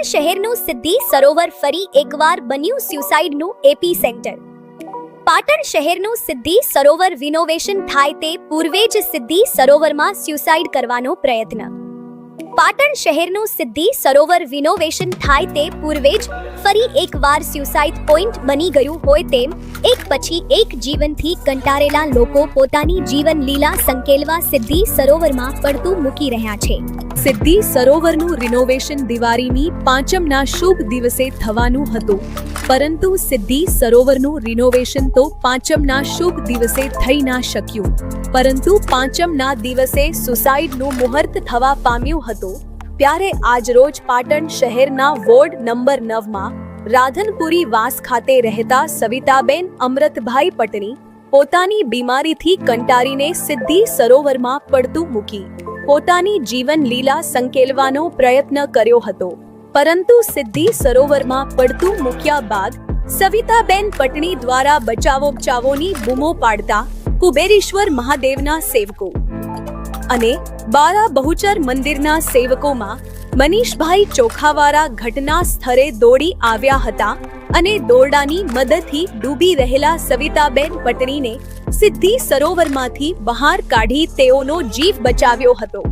શહેરનું સિદ્ધિ સરોવર ફરી એકવાર બન્યું સ્યુસાઇડનું એપી સેન્ટર। પાટણ શહેરનું સિદ્ધિ સરોવર રિનોવેશન થાય તે પૂર્વે જ સિદ્ધિ સરોવરમાં સ્યુસાઇડ કરવાનો પ્રયત્ન। પાટણ શહેરનું સિદ્ધિ સરોવર રિનોવેશન થાય તે પૂર્વે જ ફરી એકવાર સ્યુસાઇડ પોઈન્ટ બની ગયું હોય તેમ એક પછી એક જીવનથી કંટાળેલા લોકો પોતાની જીવન લીલા સંકેલવા સિદ્ધિ સરોવરમાં પડતું મૂકી રહ્યા છે। સિદ્ધિ સરોવરનું રિનોવેશન દિવાળીની પાંચમના શુભ દિવસે થવાનું હતું, પરંતુ સિદ્ધિ સરોવરનું રિનોવેશન તો પાંચમના શુભ દિવસે થઈ ના શક્યું, પરંતુ પાંચમના દિવસે સુસાઇડનું મુહૂર્ત થવા પામ્યું હતું। ત્યારે આજરોજ પાટણ શહેરના વોર્ડ નંબર 9માં રાધનપુરી વાસ ખાતે રહેતા સવિતાબેન અમૃતભાઈ પટણી પોતાની બીમારીથી કંટાળીને સિદ્ધિ સરોવરમાં પડતું મૂકી પોતાની જીવન લીલા સંકેલવાનો પ્રયત્ન કર્યો હતો, પરંતુ સિદ્ધિ સરોવરમાં પડતું મૂક્યા બાદ સવિતાબેન પટણી દ્વારા બચાવોની બૂમો પાડતા કુબેરેશ્વર મહાદેવના સેવકો અને બારા બહુચર મંદિરના સેવકોમાં મનીષભાઈ ચોખાવાળા ઘટના સ્થળે દોડી આવ્યા હતા અને દોરડાની મદદથી ડૂબી રહેલા સવિતાબેન પટણીને સિદ્ધિ સરોવરમાંથી બહાર કાઢી તેઓનો જીવ બચાવ્યો હતો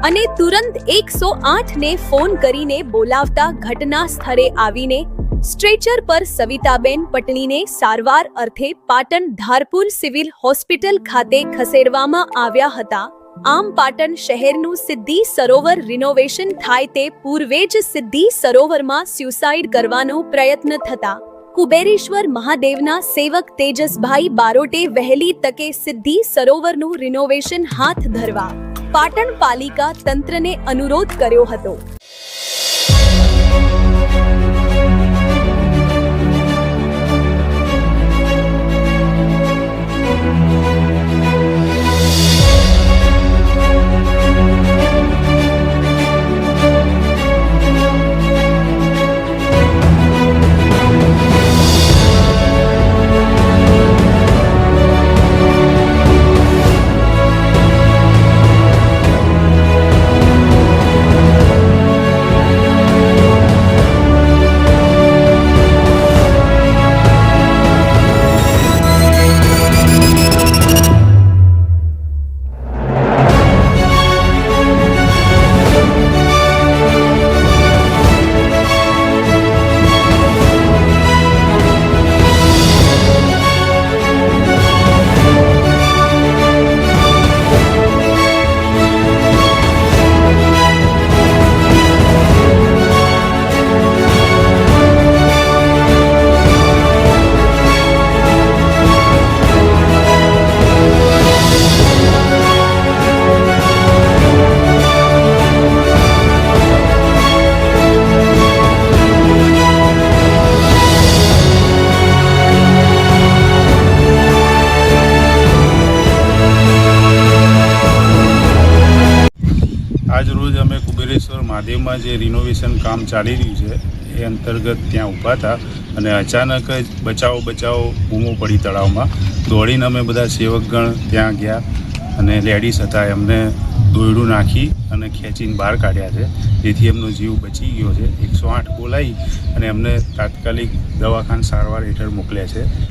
અને તુરંત 108 ને ફોન કરીને બોલાવતા ઘટના સ્થળે આવીને સ્ટ્રેચર પર સવિતાબેન પટણીને સારવાર અર્થે પાટણ ધારપુર સિવિલ હોસ્પિટલ ખાતે ખસેડવામાં આવ્યા હતા। આમ પાટણ શહેરનું સિદ્ધિ સરોવર રિનોવેશન થાય તે પૂર્વે જ સિદ્ધિ સરોવરમાં સ્યુસાઇડ કરવાનો પ્રયત્ન થતા કુબેરેશ્વર મહાદેવના સેવક તેજસભાઈ બારોટે વહેલી તકે સિદ્ધિ સરોવરનું રિનોવેશન હાથ ધરવા પાટણ પાલિકા તંત્રને અનુરોધ કર્યો હતો। આજ રોજ અમે કુબેરેશ્વર મહાદેવમાં જે રિનોવેશન કામ ચાલી રહ્યું છે એ અંતર્ગત ત્યાં ઊભા હતા અને અચાનક જ બચાવો બૂમો પડી તળાવમાં। દોડીને અમે બધા સેવકગણ ત્યાં ગયા અને લેડીઝ હતા એમને દોરડું નાખી અને ખેંચીને બહાર કાઢ્યા છે, જેથી એમનો જીવ બચી ગયો છે। 108 બોલાવી અને એમને તાત્કાલિક દવાખાને સારવાર હેઠળ મોકલ્યા છે।